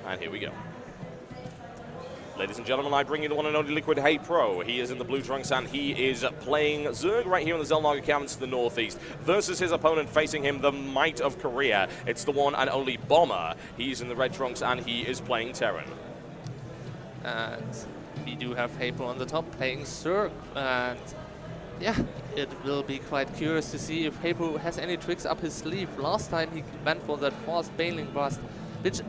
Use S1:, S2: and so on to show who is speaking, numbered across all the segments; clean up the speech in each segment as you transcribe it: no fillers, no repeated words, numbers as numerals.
S1: And here we go. Ladies and gentlemen, I bring you the one and only Liquid Hey Pro. He is in the blue trunks and he is playing Zerg right here in the Xel'Naga caverns to the northeast versus his opponent facing him, the Might of Korea. It's the one and only Bomber. He's in the red trunks and he is playing Terran.
S2: And we do have Hey Pro on the top playing Zerg. And yeah, it will be quite curious to see if Hey Pro has any tricks up his sleeve. Last time he went for that forced Baneling Blast, which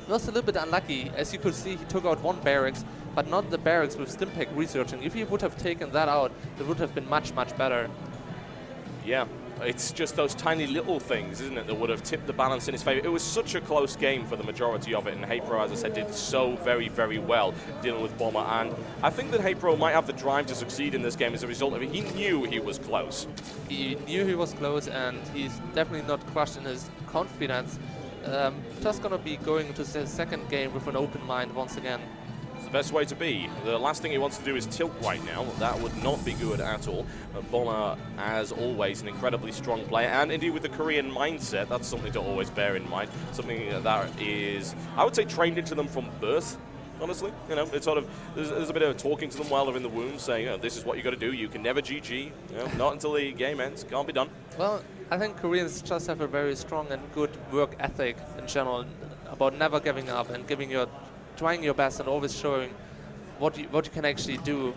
S2: was a little bit unlucky. As you could see, he took out one barracks, but not the barracks with Stimpack researching. If he would have taken that out, it would have been much, much better.
S1: Yeah, it's just those tiny little things, isn't it, that would have tipped the balance in his favor. It was such a close game for the majority of it, and Hey Pro, as I said, did so very, very well dealing with Bomber. And I think that Hey Pro might have the drive to succeed in this game as a result of it. He knew he was close.
S2: He knew he was close, and he's definitely not crushed in his confidence. Just gonna be going into the second game with an open mind once again.
S1: It's the best way to be. The last thing he wants to do is tilt right now. That would not be good at all. Bomber, as always, an incredibly strong player, and indeed with the Korean mindset, that's something to always bear in mind. Something that is, I would say, trained into them from birth. Honestly, you know, it's sort of, there's a bit of talking to them while they're in the womb, saying, you know, this is what you got to do. You can never GG. You know, not until the game ends. Can't be done.
S2: Well, I think Koreans just have a very strong and good work ethic in general, about never giving up and trying your best and always showing what you can actually do.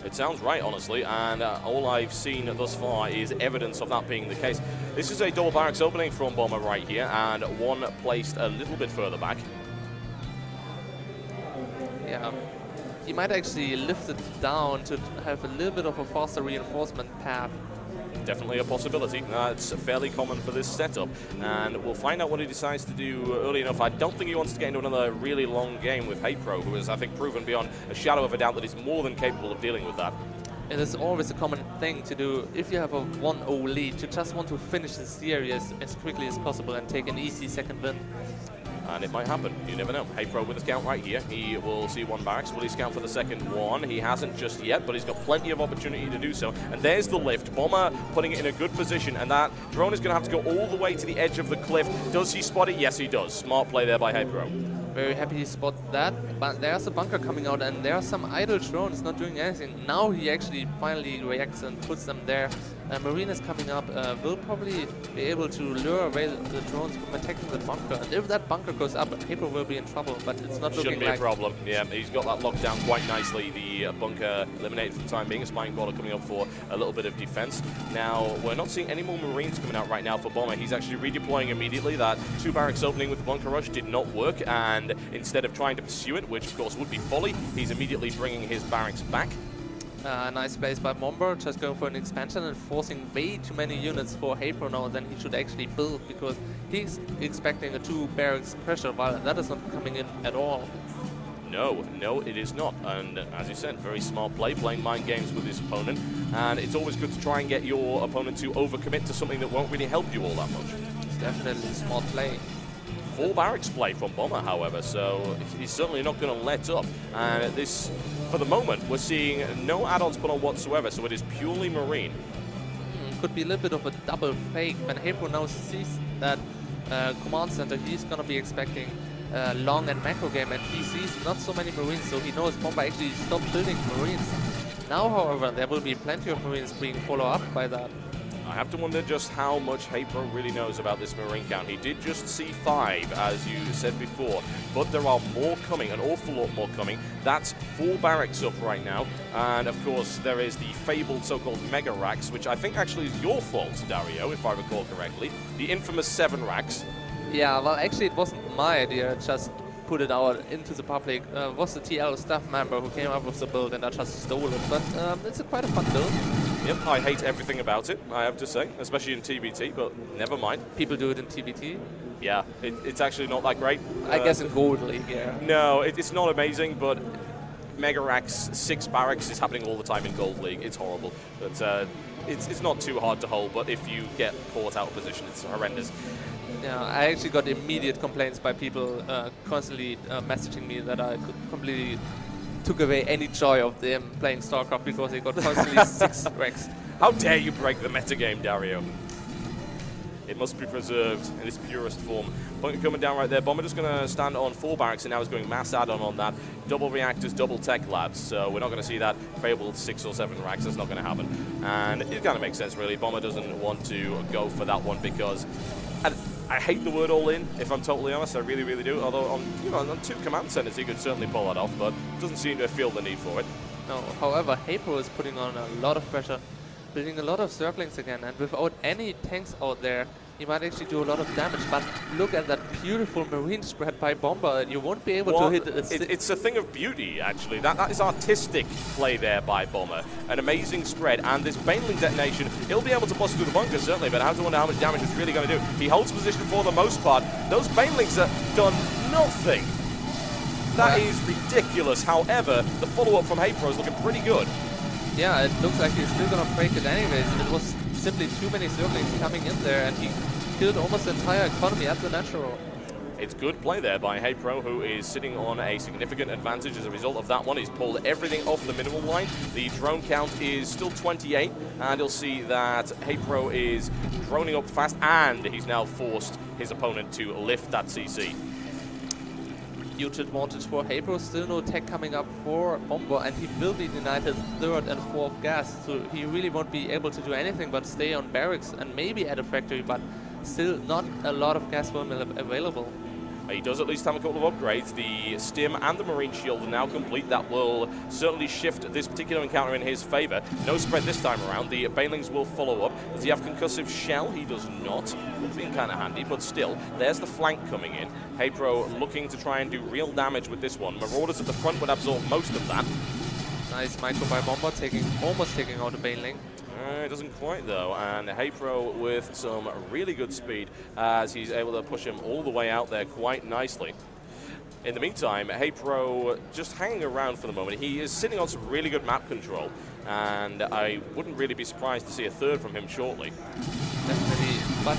S1: It sounds right, honestly, and all I've seen thus far is evidence of that being the case. This is a double barracks opening from Bomber right here, and one placed a little bit further back.
S2: Yeah, he might actually lift it down to have a little bit of a faster reinforcement path.
S1: Definitely a possibility. It's fairly common for this setup, and we'll find out what he decides to do early enough. I don't think he wants to get into another really long game with Hey Pro, who has, I think, proven beyond a shadow of a doubt that he's more than capable of dealing with that.
S2: It is always a common thing to do if you have a 1-0 lead. You just want to finish the series as quickly as possible and take an easy second win.
S1: And it might happen. You never know. Hey Pro with a scout right here. He will see one barracks. Will he scout for the second one? He hasn't just yet, but he's got plenty of opportunity to do so. And there's the lift. Bomber putting it in a good position, and that drone is going to have to go all the way to the edge of the cliff. Does he spot it? Yes, he does. Smart play there by Hey Pro.
S2: Very happy he spotted that, but there's a bunker coming out, and there are some idle drones not doing anything. Now he actually finally reacts and puts them there. Marine is coming up, will probably be able to lure away the drones from attacking the bunker. And if that bunker goes up, Hey Pro will be in trouble, but it's not looking like...
S1: Shouldn't be a problem. Yeah, he's got that locked down quite nicely. The bunker eliminated for the time being. A spying crawler coming up for a little bit of defense. Now, we're not seeing any more Marines coming out right now for Bomber. He's actually redeploying immediately. That 2 barracks opening with the bunker rush did not work, and instead of trying to pursue it, which of course would be folly, he's immediately bringing his barracks back.
S2: Nice place by Bomber, just going for an expansion and forcing way too many units for Hey Pro now than he should actually build, because he's expecting a 2 barracks pressure, while that is not coming in at all.
S1: No, it is not. And as you said, very smart play, playing mind games with his opponent. And it's always good to try and get your opponent to overcommit to something that won't really help you all that much.
S2: It's definitely a smart play.
S1: 4 barracks play from Bomber, however, so he's certainly not going to let up. And this, for the moment, we're seeing no add-ons put on whatsoever, so it is purely Marine.
S2: Could be a little bit of a double fake. When Hey Pro now sees that command center, he's going to be expecting long and macro game, and he sees not so many Marines, so he knows Bomber actually stopped building Marines. Now, however, there will be plenty of Marines being followed up by that.
S1: I have to wonder just how much Hey Pro really knows about this Marine count. He did just see 5, as you said before, but there are more coming, an awful lot more coming. That's 4 barracks up right now, and of course there is the fabled so-called Mega Racks, which I think actually is your fault, Dario, if I recall correctly. The infamous 7 racks.
S2: Yeah, well, actually it wasn't my idea, just put it out into the public. Was the TL staff member who came up with the build, and I just stole it, but it's quite a fun build.
S1: Yep, I hate everything about it, I have to say, especially in TBT, but never mind.
S2: People do it in TBT?
S1: Yeah, it's actually not that great.
S2: I guess in Gold League, yeah.
S1: No, it's not amazing, but Mega Racks, 6 barracks is happening all the time in Gold League. It's horrible. But it's not too hard to hold, but if you get caught out of position, it's horrendous.
S2: Yeah, I actually got immediate complaints by people constantly messaging me that I completely took away any joy of them playing StarCraft because they got constantly 6 wrecks.
S1: How dare you break the metagame, Dario? It must be preserved in its purest form. Point coming down right there. Bomber just going to stand on 4 barracks, and now is going mass add-on on that. Double reactors, double tech labs. So we're not going to see that fabled 6 or 7 racks. That's not going to happen. And it kind of makes sense, really. Bomber doesn't want to go for that one because I hate the word all in, if I'm totally honest. I really, really do. Although on 2 command centers, he could certainly pull that off, but doesn't seem to feel the need for it.
S2: No, however, HeyPro is putting on a lot of pressure, building a lot of circlings again, and without any tanks out there, he might actually do a lot of damage. But look at that beautiful marine spread by Bomber. You won't be able to hit
S1: it's a thing of beauty, actually. That is artistic play there by Bomber. An amazing spread, and this Baneling detonation, he'll be able to bust through the bunker, certainly, but I have to wonder how much damage it's really going to do. He holds position for the most part. Those Banelings have done nothing. That is ridiculous. However, the follow-up from HeyPro is looking pretty good.
S2: Yeah, it looks like he's still going to break it anyways. It was simply too many circlings coming in there, and he killed almost the entire economy at the natural.
S1: It's good play there by HeyPro, who is sitting on a significant advantage as a result of that one. He's pulled everything off the mineral line. The drone count is still 28, and you'll see that HeyPro is droning up fast, and he's now forced his opponent to lift that CC.
S2: Huge advantage for HeyPro. Still no tech coming up for Bomber, and he will be denied his 3rd and 4th gas, so he really won't be able to do anything but stay on barracks and maybe at a factory, but still not a lot of gas available.
S1: He does at least have a couple of upgrades. The Stim and the Marine Shield are now complete. That will certainly shift this particular encounter in his favor. No spread this time around. The Banelings will follow up. Does he have Concussive Shell? He does not. Would have been kind of handy, but still, there's the flank coming in. HeyPro looking to try and do real damage with this one. Marauders at the front would absorb most of that.
S2: Nice micro by Bomber, almost taking out the Baneling.
S1: It doesn't quite, though, and HeyPro with some really good speed as he's able to push him all the way out there quite nicely. In the meantime, HeyPro just hanging around for the moment. He is sitting on some really good map control, and I wouldn't really be surprised to see a 3rd from him shortly.
S2: Definitely, but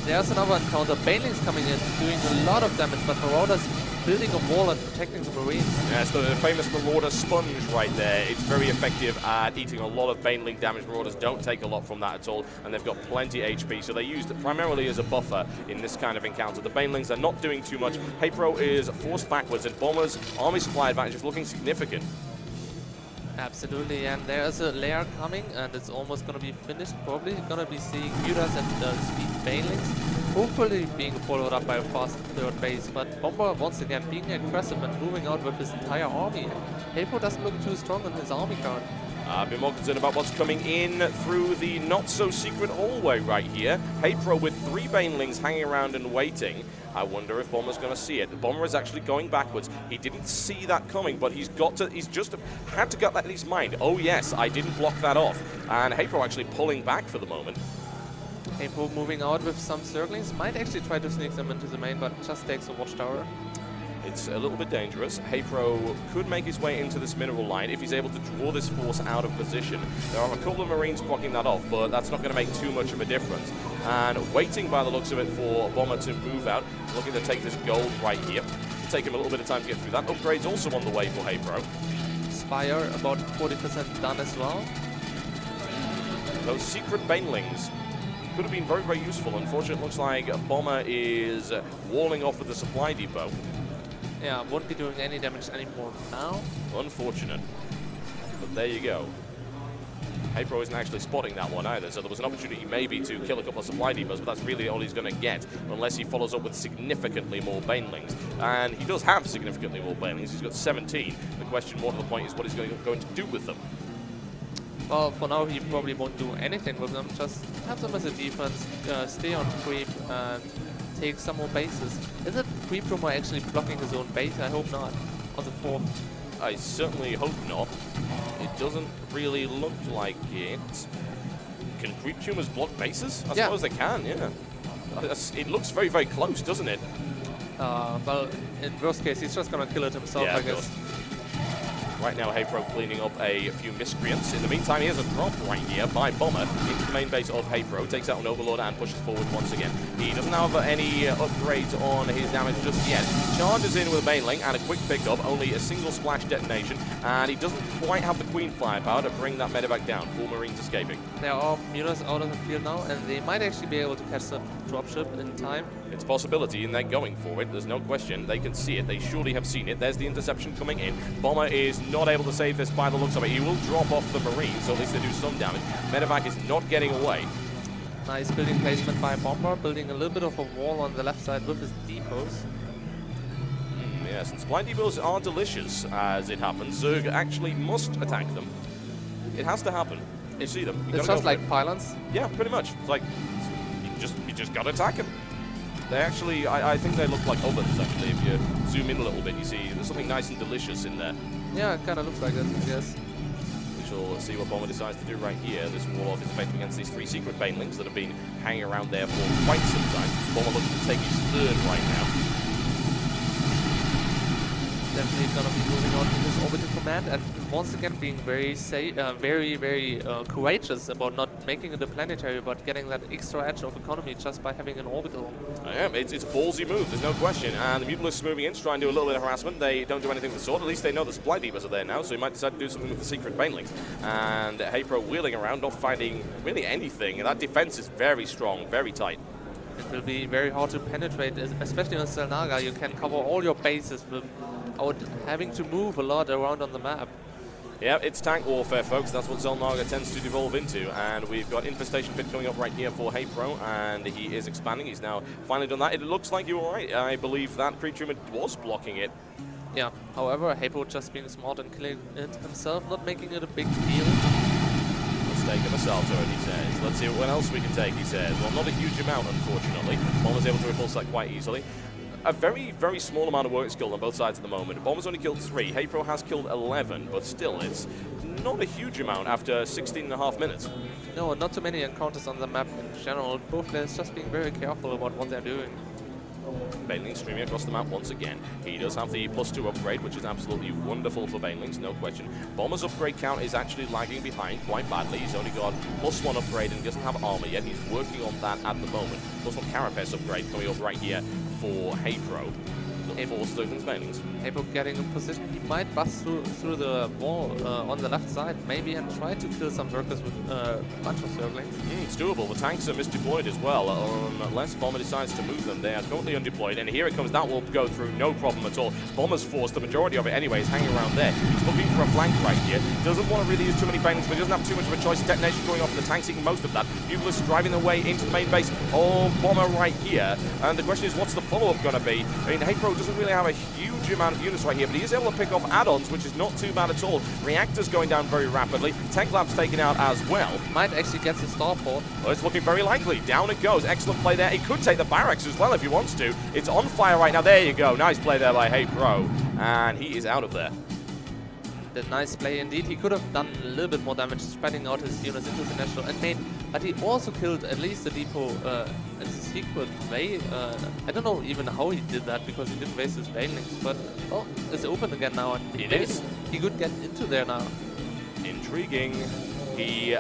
S2: there's another encounter. Banelings coming in, doing a lot of damage, but Marauders building a wall and protecting the Marines.
S1: Yeah, it's the famous Marauder sponge right there. It's very effective at eating a lot of Baneling damage. Marauders don't take a lot from that at all, and they've got plenty HP, so they used it primarily as a buffer in this kind of encounter. The Banelings are not doing too much. HeyPro is forced backwards, and Bomber's army supply advantage is looking significant.
S2: Absolutely, and there's a layer coming, and it's almost going to be finished. Probably going to be seeing Mutas and Speed Banelings, hopefully being followed up by a fast 3rd base. But Bomber, once again, being aggressive and moving out with his entire army. HeyPro doesn't look too strong on his army card.
S1: I'd be more concerned about what's coming in through the not-so-secret hallway right here. HeyPro with 3 Banelings hanging around and waiting. I wonder if Bomber's going to see it. The Bomber is actually going backwards. He didn't see that coming, but he's just had to get that in his mind. Oh yes, I didn't block that off. And HeyPro actually pulling back for the moment.
S2: HeyPro moving out with some circlings. Might actually try to sneak them into the main, but just takes a watchtower.
S1: It's a little bit dangerous. HeyPro could make his way into this mineral line if he's able to draw this force out of position. There are a couple of Marines blocking that off, but that's not going to make too much of a difference. And waiting by the looks of it for Bomber to move out, looking to take this gold right here. It'll take him a little bit of time to get through that. Upgrade's also on the way for HeyPro.
S2: Spire about 40% done as well.
S1: Those secret Banelings could have been very, very useful. Unfortunately, it looks like Bomber is walling off with the supply depot.
S2: Yeah, won't be doing any damage anymore now.
S1: Unfortunate. But there you go. HeyPro isn't actually spotting that one either, so there was an opportunity maybe to kill a couple of supply depots, but that's really all he's going to get unless he follows up with significantly more Banelings. And he does have significantly more Banelings. He's got 17. The question more to the point is what he's going to do with them.
S2: Well, for now he probably won't do anything with them. Just have them as a defense, stay on creep, and take some more bases. Is it Creep Rumor actually blocking his own base? I hope not. On the 4th.
S1: I certainly hope not. It doesn't really look like it. Can Creep Tumors block bases? I suppose they can, yeah. It looks very, very close, doesn't it?
S2: Well, in worst case, he's just gonna kill it himself, I guess.
S1: Right now, HeyPro cleaning up a few miscreants. In the meantime, here's a drop right here by Bomber into the main base of HeyPro. Takes out an Overlord and pushes forward once again. He doesn't have any upgrades on his damage just yet. Charges in with a Baneling and a quick pickup. Only a single splash detonation. And he doesn't quite have the Queen firepower to bring that medevac down. 4 Marines escaping.
S2: There are Mutas out of the field now, and they might actually be able to catch the dropship in time.
S1: It's a possibility, and they're going for it. There's no question. They can see it. They surely have seen it. There's the interception coming in. Bomber is not able to save this by the looks of it. He will drop off the Marine, so at least they do some damage. Medevac is not getting away.
S2: Nice building placement by Bomber, building a little bit of a wall on the left side with his depots.
S1: Yes, and supply depots are delicious, as it happens. Zerg actually must attack them. It has to happen. You see them.
S2: It's just like pylons?
S1: Yeah, pretty much. It's like, you just gotta attack them. They actually, I think they look like ovens, actually. If you zoom in a little bit, you see there's something nice and delicious in there.
S2: Yeah, it kind of looks like that, I guess.
S1: We shall see what Bomber decides to do right here. This Warlock is effective against these 3 secret Banelings that have been hanging around there for quite some time. Bomber looking to take his third right now.
S2: Definitely going to be moving on to his orbital command, and once again being very courageous about not making it a planetary, but getting that extra edge of economy just by having an orbital.
S1: Yeah, it's a ballsy move, there's no question. And the Mutalisks moving in to try and do a little bit of harassment. They don't do anything of the sort. At least they know the supply depots are there now, so he might decide to do something with the secret Banelings. And HeyPro wheeling around, not finding really anything. And that defense is very strong, very tight.
S2: It will be very hard to penetrate, especially on Xel'Naga. You can cover all your bases without having to move a lot around on the map.
S1: Yeah, it's tank warfare, folks. That's what Xel'Naga tends to devolve into. And we've got Infestation Pit coming up right here for HeyPro, and he is expanding. He's now finally done that. It looks like you were right. I believe that creature was blocking it.
S2: Yeah, however, HeyPro just being smart and killing it himself, not making it a big deal.
S1: Let's take a missile turret, he says. Let's see what else we can take, he says. Well, not a huge amount, unfortunately. Bomber's able to repulse that quite easily. A very, very small amount of work skill on both sides at the moment. Bomber's only killed 3. HeyPro has killed 11, but still, it's not a huge amount after 16.5 minutes.
S2: No, not too many encounters on the map in general. Both players just being very careful about what they're doing.
S1: Baneling streaming across the map once again. He does have the +2 upgrade, which is absolutely wonderful for Banelings, no question. Bomber's upgrade count is actually lagging behind quite badly. He's only got +1 upgrade and doesn't have armor yet. He's working on that at the moment. +1 Carapace upgrade coming up right here for HeyPro. Force those Banelings.
S2: HeyPro getting in position. He might bust through the wall on the left side, maybe, and try to kill some workers with a bunch of circlings.
S1: It's doable. The tanks are misdeployed as well, unless Bomber decides to move them. They are totally undeployed, and here it comes. That will go through, no problem at all. Bomber's force, the majority of it anyway, is hanging around there. He's looking for a flank right here. Doesn't want to really use too many Banelings, but he doesn't have too much of a choice. Detonation going off, and the tank's eating most of that. Mutalisks driving their way into the main base of Bomber right here. And the question is, what's the follow-up going to be? I mean, HeyPro doesn't really have a huge amount of units right here, but he is able to pick off add-ons, which is not too bad at all. Reactors going down very rapidly. Tech Lab's taken out as well.
S2: Might actually get the starport.
S1: Well, it's looking very likely. Down it goes. Excellent play there. He could take the barracks as well if he wants to. It's on fire right now. There you go. Nice play there by HeyPro. And he is out of there.
S2: The nice play indeed. He could have done a little bit more damage, spreading out his units into the national and but he also killed at least the depot in a secret way. I don't know even how he did that because he didn't waste his Banelings, but oh, it's open again now, and
S1: it is.
S2: He could get into there now.
S1: Intriguing. He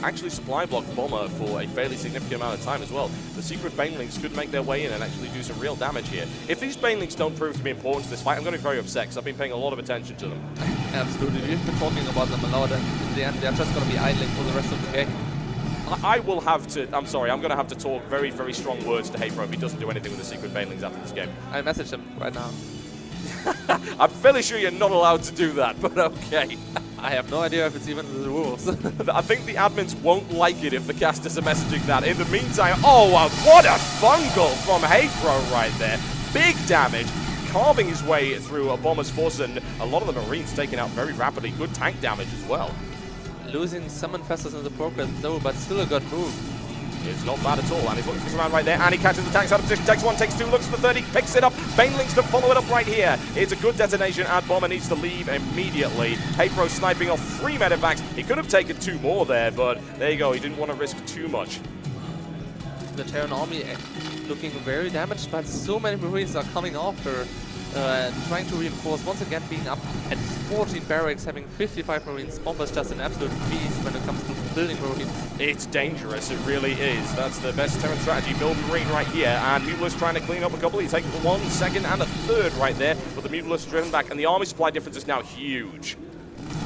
S1: actually supply blocked Bomber for a fairly significant amount of time as well. The secret Banelings could make their way in and actually do some real damage here. If these Banelings don't prove to be important to this fight, I'm going to be very upset because I've been paying a lot of attention to them.
S2: Absolutely. We've been talking about them a lot, and in the end, they're just going to be idling for the rest of the game.
S1: I will have to, I'm sorry, I'm going to have to talk very, very strong words to HeyPro if he doesn't do anything with the secret Banelings after this game.
S2: I message him right now.
S1: I'm fairly sure you're not allowed to do that, but okay.
S2: I have no idea if it's even in the rules.
S1: I think the admins won't like it if the casters are messaging that. In the meantime, oh, what a fungal from HeyPro right there. Big damage, carving his way through a Bomber's force, and a lot of the Marines taken out very rapidly. Good tank damage as well.
S2: Losing some infestors in the progress, though, but still a good move.
S1: It's not bad at all, and he's looking for some man right there, and he catches the tanks out of position, takes 1, takes 2, looks for the 30, picks it up, Banelings to follow it up right here. It's a good detonation, and Bomber needs to leave immediately. HeyPro sniping off 3 medevacs. He could have taken 2 more there, but there you go, he didn't want to risk too much.
S2: The Terran army looking very damaged, but so many Marines are coming after. trying to reinforce, once again being up at 14 barracks, having 55 Marines. Bomber's just an absolute beast when it comes to building Marines.
S1: It's dangerous, it really is. That's the best Terran strategy, build Marine right here, and Mutalisk trying to clean up a couple. He takes 1, 2nd, and a 3rd right there, but the Mutalisk driven back, and the army supply difference is now huge.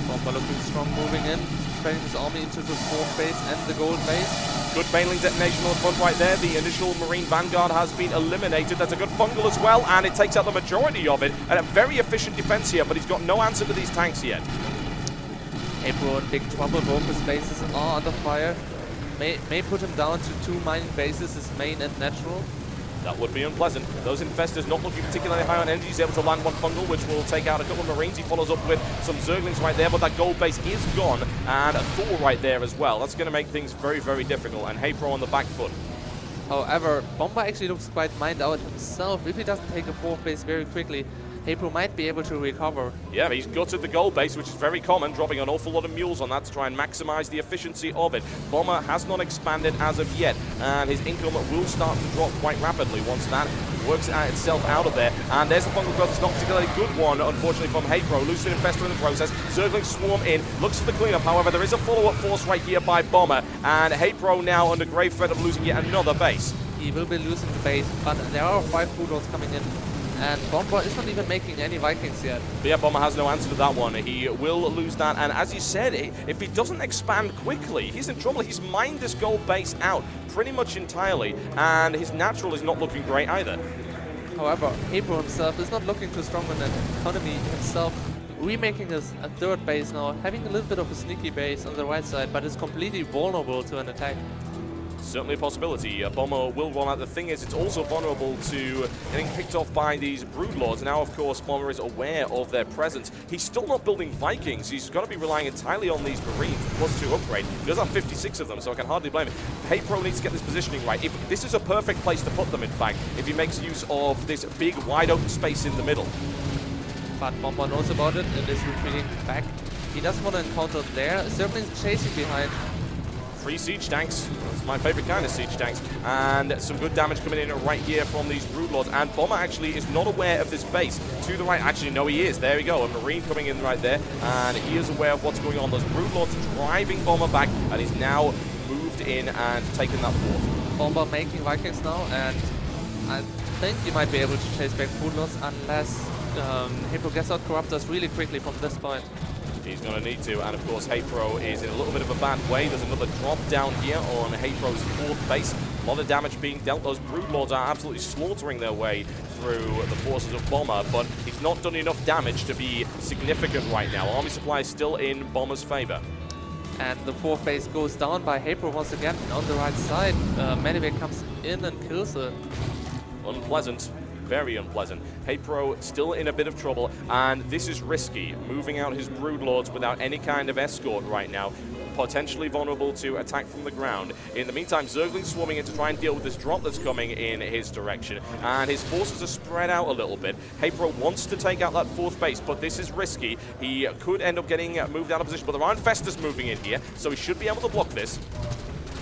S2: Bomber looking strong, moving in, spreading his army into the 4th base and the gold base.
S1: Good Baneling detonation on the front right there. The initial Marine Vanguard has been eliminated. There's a good fungal as well, and it takes out the majority of it. And a very efficient defense here, but he's got no answer to these tanks yet.
S2: April in big trouble. Both his bases are under fire. May put him down to 2 mining bases, his main and natural.
S1: That would be unpleasant. Those infestors not looking particularly high on energy. He's able to land 1 fungal, which will take out a couple of Marines. He follows up with some Zerglings right there, but that gold base is gone, and a Thor right there as well. That's going to make things very, very difficult, and Hapro on the back foot.
S2: However, Bomber actually looks quite mined out himself. If he doesn't take a 4th base very quickly, Hapro might be able to recover.
S1: Yeah, he's gutted the gold base, which is very common, dropping an awful lot of mules on that to try and maximize the efficiency of it. Bomber has not expanded as of yet, and his income will start to drop quite rapidly once that works itself out of there. And there's the fungal growth. It's not a particularly good one, unfortunately, from Hapro. Losing an infestor in the process. Zerglings swarm in, looks for the cleanup. However, there is a follow-up force right here by Bomber, and Hapro now under grave threat of losing yet another base.
S2: He will be losing the base, but there are 5 Broodlords coming in. And Bomber is not even making any Vikings yet.
S1: But yeah, Bomber has no answer to that one. He will lose that. And as you said, if he doesn't expand quickly, he's in trouble. He's mined this gold base out pretty much entirely. And his natural is not looking great either.
S2: However, Hapro himself is not looking too strong on the economy himself. Remaking a 3rd base now, having a little bit of a sneaky base on the right side, but is completely vulnerable to an attack.
S1: Certainly a possibility. Bomber will run out. The thing is, it's also vulnerable to getting picked off by these Broodlords. Now, of course, Bomber is aware of their presence. He's still not building Vikings. He's going to be relying entirely on these Marines. +2 upgrade. He does have 56 of them, so I can hardly blame him. Hapro needs to get this positioning right. This is a perfect place to put them, in fact, if he makes use of this big, wide open space in the middle.
S2: But Bomber knows about it and is retreating back. He doesn't want to encounter there. Zerglings chasing behind.
S1: 3 siege tanks. That's my favorite kind of siege tanks. And some good damage coming in right here from these Broodlords. And Bomber actually is not aware of this base. To the right, actually, no, he is. There we go. A Marine coming in right there. And he is aware of what's going on. Those Broodlords driving Bomber back. And he's now moved in and taken that 4th.
S2: Bomber making Vikings now. And I think he might be able to chase back Broodlords unless Hapro gets out Corruptors really quickly from this point.
S1: He's going to need to, and of course Hapro is in a little bit of a bad way. There's another drop down here on Hapro's 4th base. A lot of damage being dealt. Those Broodlords are absolutely slaughtering their way through the forces of Bomber, but he's not done enough damage to be significant right now. Army supply is still in Bomber's favor.
S2: And the 4th base goes down by Hapro once again on the right side. Medivac comes in and kills it.
S1: Unpleasant. Very unpleasant. Hapro still in a bit of trouble, and this is risky. Moving out his Broodlords without any kind of escort right now. Potentially vulnerable to attack from the ground. In the meantime, Zergling's swarming in to try and deal with this drop that's coming in his direction. And his forces are spread out a little bit. Hapro wants to take out that 4th base, but this is risky. He could end up getting moved out of position, but there are infestors moving in here, so he should be able to block this.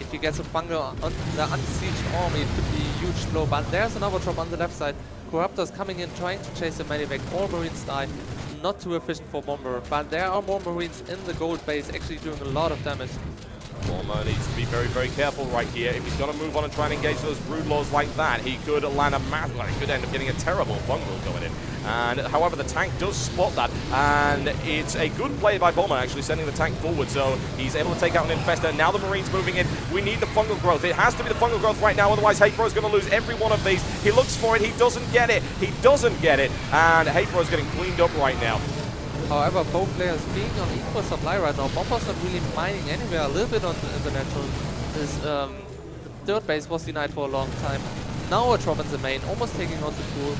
S2: If he gets a fungal on the unsieged army, it could be a huge blow. But there's another drop on the left side. Corruptors coming in, trying to chase the Medivac. All Marines die. Not too efficient for Bomber. But there are more Marines in the gold base, actually doing a lot of damage.
S1: Bomber needs to be very, very careful right here. If he's going to move on and try and engage those Broodlords like that, he could land a well, he could end up getting a terrible fungal going in. And however, the tank does spot that, and it's a good play by Bomber actually sending the tank forward, so he's able to take out an infestor. Now the Marines moving in. We need the fungal growth. It has to be the fungal growth right now, otherwise Hapro's going to lose every one of these. He looks for it. He doesn't get it. He doesn't get it, and Hapro's getting cleaned up right now.
S2: However, both players being on equal supply right now. Bomber's not really mining anywhere, a little bit on the natural. His 3rd base was denied for a long time. Now a drop in the main, almost taking out the pool.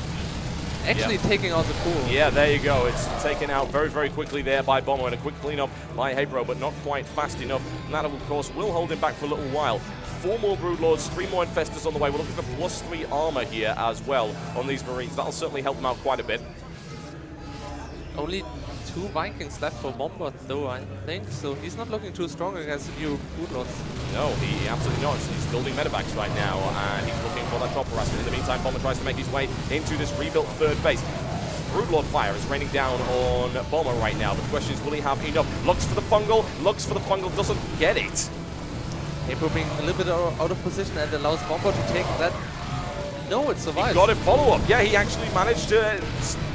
S2: Actually taking out the pool.
S1: Yeah, there you go. It's taken out very, very quickly there by Bomber, and a quick cleanup by Hapro, but not quite fast enough. And that, of course, will hold him back for a little while. 4 more Broodlords, 3 more infestors on the way. We're looking for +3 armor here as well on these Marines. That'll certainly help them out quite a bit.
S2: Only 2 Vikings left for Bomber, though, I think. So he's not looking too strong against the new Broodlords.
S1: No, he absolutely not. He's building medevacs right now, and he's looking for that drop harassment. In the meantime, Bomber tries to make his way into this rebuilt 3rd base. Broodlord fire is raining down on Bomber right now. The question is, will he have enough? Looks for the fungal, doesn't get it.
S2: Hapro being a little bit out of position and allows Bomber to take that. No, it survives.
S1: He got a follow-up. Yeah, he actually managed to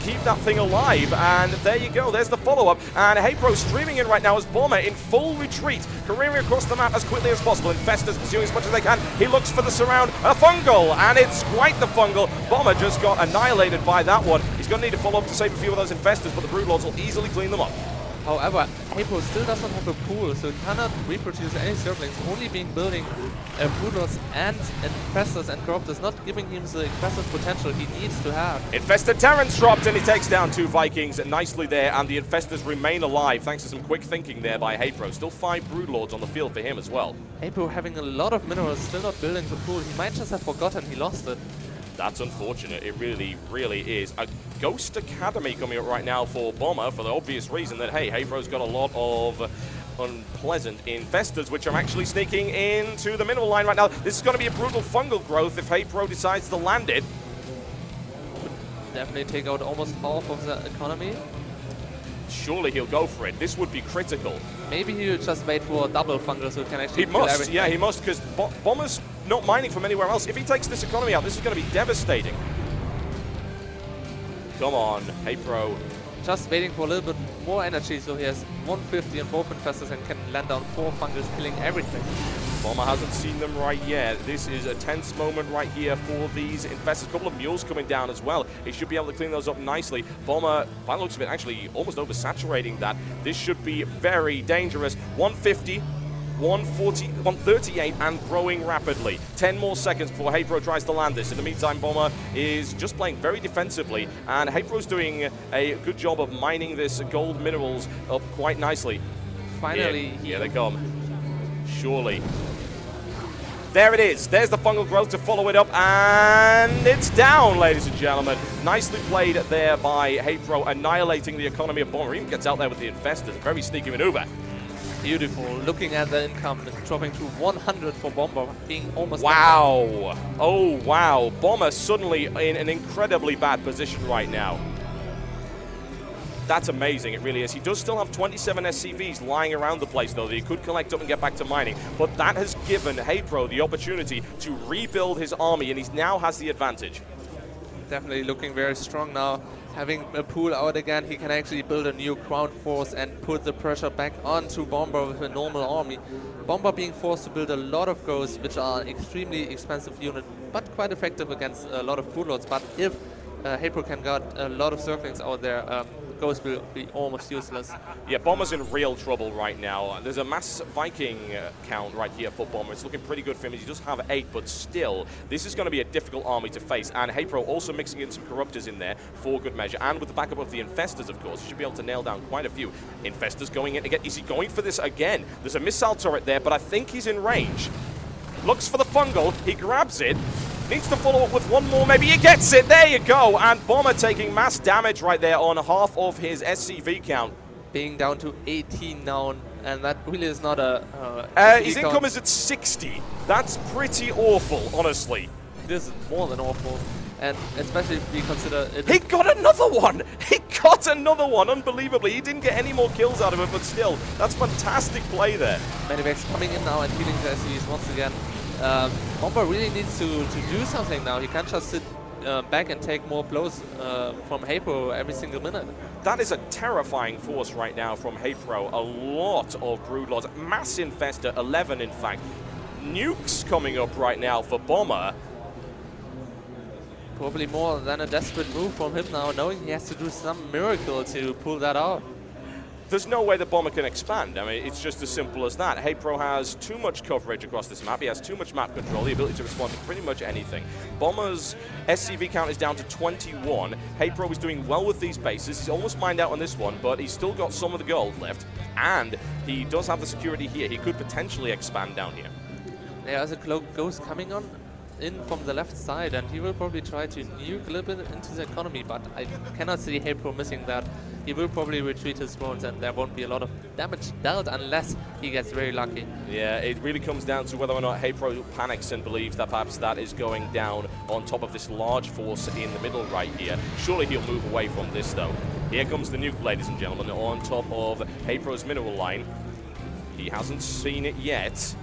S1: keep that thing alive. And there you go. There's the follow-up. And Hapro streaming in right now as Bomber in full retreat, careering across the map as quickly as possible. Infestors pursuing as much as they can. He looks for the surround. A fungal. And it's quite the fungal. Bomber just got annihilated by that one. He's going to need to follow up to save a few of those Infestors, but the Broodlords will easily clean them up.
S2: However, Hapro still does not have a pool, so he cannot reproduce any Zerglings, only being building Broodlords and Infestors and Corruptors, not giving him the aggressive potential he needs to have.
S1: Infested Terrans dropped and he takes down 2 Vikings nicely there, and the Infestors remain alive thanks to some quick thinking there by Hapro. Still 5 Broodlords on the field for him as well.
S2: Hapro having a lot of minerals, still not building the pool. He might just have forgotten he lost it.
S1: That's unfortunate. It really, really is. A Ghost Academy coming up right now for Bomber for the obvious reason that, hey, Hapro's got a lot of unpleasant Infestors, which are actually sneaking into the mineral line right now. This is going to be a brutal fungal growth if Hapro decides to land it.
S2: Definitely take out almost half of the economy.
S1: Surely he'll go for it. This would be critical.
S2: Maybe he'll just wait for a double fungal so he can actually
S1: kill everything. Yeah, he must, because Bomber's not mining from anywhere else. If he takes this economy out, this is going to be devastating. Come on, Hapro.
S2: Just waiting for a little bit more energy, so he has 150 on both Infestors and can land down 4 fungals, killing everything.
S1: Bomber hasn't seen them right yet. This is a tense moment right here for these Infestors. A couple of mules coming down as well. He should be able to clean those up nicely. Bomber, by the looks of it, actually almost oversaturating that. This should be very dangerous. 150. 140, 138 and growing rapidly. 10 more seconds before Hapro tries to land this. In the meantime, Bomber is just playing very defensively, and Hapro's doing a good job of mining this gold minerals up quite nicely.
S2: Finally,
S1: here they come. Surely. There it is. There's the fungal growth to follow it up, and it's down, ladies and gentlemen. Nicely played there by Hapro, annihilating the economy of Bomber. Even gets out there with the Infestors. A very sneaky maneuver.
S2: Beautiful. Looking at the income, dropping to 100 for Bomber, being almost...
S1: Wow. Oh, wow. Bomber suddenly in an incredibly bad position right now. That's amazing, it really is. He does still have 27 SCVs lying around the place, though, that he could collect up and get back to mining. But that has given Hapro the opportunity to rebuild his army, and he now has the advantage.
S2: Definitely looking very strong now. Having a pool out again, he can actually build a new ground force and put the pressure back onto Bomber with a normal army. Bomber being forced to build a lot of ghosts, which are an extremely expensive unit, but quite effective against a lot of Broodlords. But if Hapro can get a lot of Zerglings out there, Ghost will be almost useless.
S1: Yeah, Bomber's in real trouble right now. There's a mass Viking count right here for Bomber. It's looking pretty good for him. He does have 8, but still, this is going to be a difficult army to face. And Hapro also mixing in some Corruptors in there for good measure. And with the backup of the Infestors, of course, he should be able to nail down quite a few. Infestors going in again. Is he going for this again? There's a missile turret there, but I think he's in range. Looks for the fungal. He grabs it. Needs to follow up with one more, maybe he gets it, there you go, and Bomber taking mass damage right there on half of his SCV count.
S2: Being down to 18 now, and that really is not a...
S1: his income is at 60. That's pretty awful, honestly.
S2: This is more than awful, and especially if we consider it...
S1: He got another one! He got another one, unbelievably. He didn't get any more kills out of it, but still, that's fantastic play there.
S2: Medivacs coming in now and healing the SCVs once again. Bomber really needs to do something now. He can't just sit back and take more blows from Hapro every single minute.
S1: That is a terrifying force right now from Hapro. A lot of Broodlords. Mass Infestor, 11 in fact. Nukes coming up right now for Bomber.
S2: Probably more than a desperate move from him now, knowing he has to do some miracle to pull that out.
S1: There's no way the Bomber can expand. I mean, it's just as simple as that. Hapro has too much coverage across this map. He has too much map control, the ability to respond to pretty much anything. Bomber's SCV count is down to 21. Hapro is doing well with these bases. He's almost mined out on this one, but he's still got some of the gold left. And he does have the security here. He could potentially expand down here.
S2: There's a Ghost coming on. in from the left side, and he will probably try to nuke a little bit into the economy, but I cannot see HeyPro missing that. He will probably retreat his drones, and there won't be a lot of damage dealt unless he gets very lucky.
S1: Yeah, it really comes down to whether or not HeyPro panics and believes that perhaps that is going down on top of this large force in the middle right here. Surely he'll move away from this, though. Here comes the nuke, ladies and gentlemen, on top of HeyPro's mineral line. He hasn't seen it yet.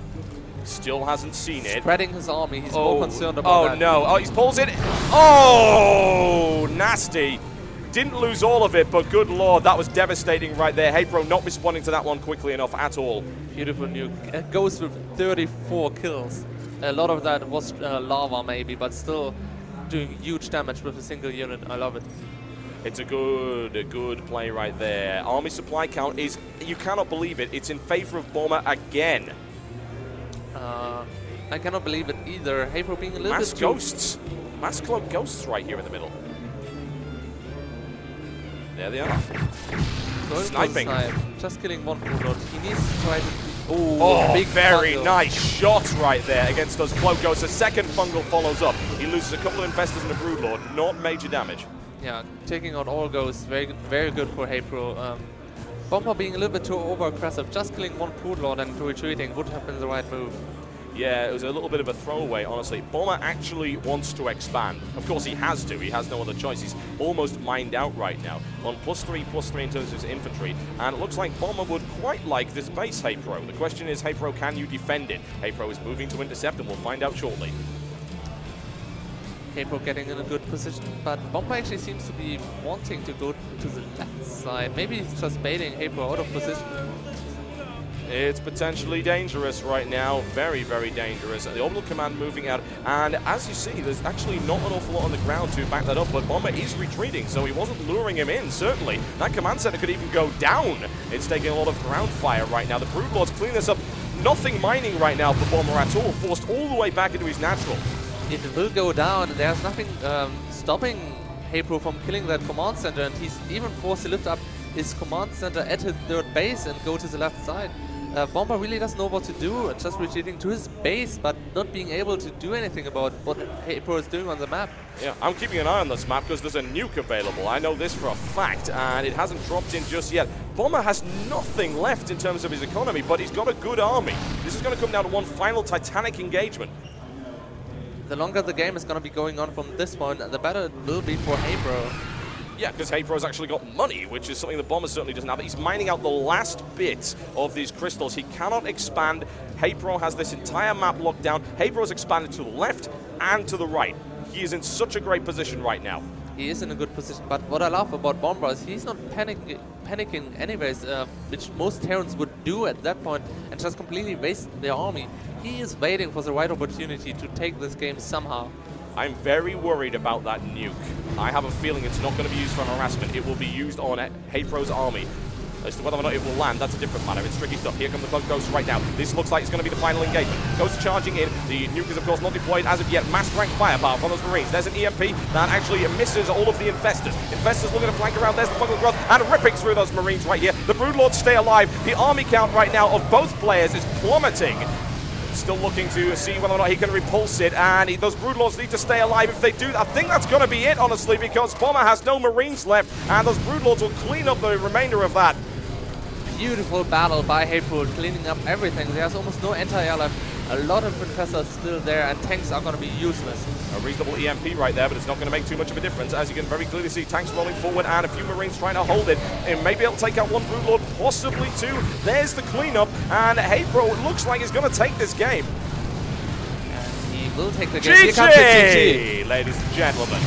S1: Still hasn't seen it.
S2: Spreading his army, he's more concerned about that.
S1: Oh no, oh, he pulls it. Oh, nasty. Didn't lose all of it, but good lord, that was devastating right there. HeyPro not responding to that one quickly enough at all.
S2: Beautiful nuke. It goes with 34 kills. A lot of that was lava maybe, but still doing huge damage with a single unit. I love it.
S1: It's a good play right there. Army supply count is, you cannot believe it, it's in favor of Bomber again.
S2: I cannot believe it either. HeyPro being a little
S1: bit
S2: ghosts.
S1: Mass cloak ghosts right here in the middle. There they are. Sniping.
S2: Just killing one Broodlord. He needs to try to...
S1: Oh,
S2: big
S1: very
S2: fungal.
S1: Nice shot right there against those cloak ghosts. A second fungal follows up. He loses a couple of infestors and a Broodlord. Not major damage.
S2: Yeah, taking out all ghosts. Very good for HeyPro. Bomber being a little bit too over-aggressive. Just killing one Broodlord and retreating would have been the right move.
S1: Yeah, it was a little bit of a throwaway, honestly. Bomber actually wants to expand. Of course, he has to. He has no other choice. He's almost mined out right now on +3/+3 in terms of his infantry. And it looks like Bomber would quite like this base, HeyPro. The question is, HeyPro, can you defend it? HeyPro is moving to intercept, and we'll find out shortly.
S2: HeyPro getting in a good position, but Bomber actually seems to be wanting to go to the left side. Maybe he's just baiting HeyPro out of position.
S1: It's potentially dangerous right now. Very dangerous. The Orbital Command moving out. And as you see, there's actually not an awful lot on the ground to back that up. But Bomber is retreating, so he wasn't luring him in, certainly. That command center could even go down. It's taking a lot of ground fire right now. The Broodlords clean this up. Nothing mining right now for Bomber at all. Forced all the way back into his natural.
S2: It will go down. There's nothing stopping HeyPro from killing that command center. And he's even forced to lift up his command center at his third base and go to the left side. Bomber really doesn't know what to do, just retreating to his base, but not being able to do anything about what HeyPro is doing on the map.
S1: Yeah, I'm keeping an eye on this map because there's a nuke available. I know this for a fact, and it hasn't dropped in just yet. Bomber has nothing left in terms of his economy, but he's got a good army. This is going to come down to one final titanic engagement.
S2: The longer the game is going to be going on from this point, the better it will be for HeyPro.
S1: Yeah, because HeyPro's actually got money, which is something the Bomber certainly doesn't have. He's mining out the last bit of these crystals. He cannot expand. HeyPro has this entire map locked down. HeyPro's expanded to the left and to the right. He is in such a great position right now.
S2: He is in a good position, but what I love about Bomber is he's not panicking anyways, which most Terrans would do at that point and just completely waste their army. He is waiting for the right opportunity to take this game somehow.
S1: I'm very worried about that nuke. I have a feeling it's not going to be used for harassment. It will be used on HeyPro's army. As to whether or not it will land, that's a different matter. It's tricky stuff. Here come the Cloak Ghosts right now. This looks like it's going to be the final engagement. Ghosts charging in. The nuke is, of course, not deployed as of yet. Mass rank firepower from those Marines. There's an EMP that actually misses all of the Infestors. Infestors looking to flank around. There's the Fungal Growth and ripping through those Marines right here. The Broodlords stay alive. The army count right now of both players is plummeting. Still looking to see whether or not he can repulse it, and those Broodlords need to stay alive. If they do, I think that's going to be it, honestly, because Bomber has no Marines left, and those Broodlords will clean up the remainder of that.
S2: Beautiful battle by HeyPro, cleaning up everything. There's almost no anti-air left. A lot of Infestors still there, and tanks are going to be useless.
S1: A reasonable EMP right there, but it's not going to make too much of a difference. As you can very clearly see, tanks rolling forward and a few Marines trying to hold it. And maybe it'll take out one Broodlord, possibly two. There's the cleanup, and HeyPro looks like he's going to take this game.
S2: And he will take the game.
S1: GG, ladies and gentlemen.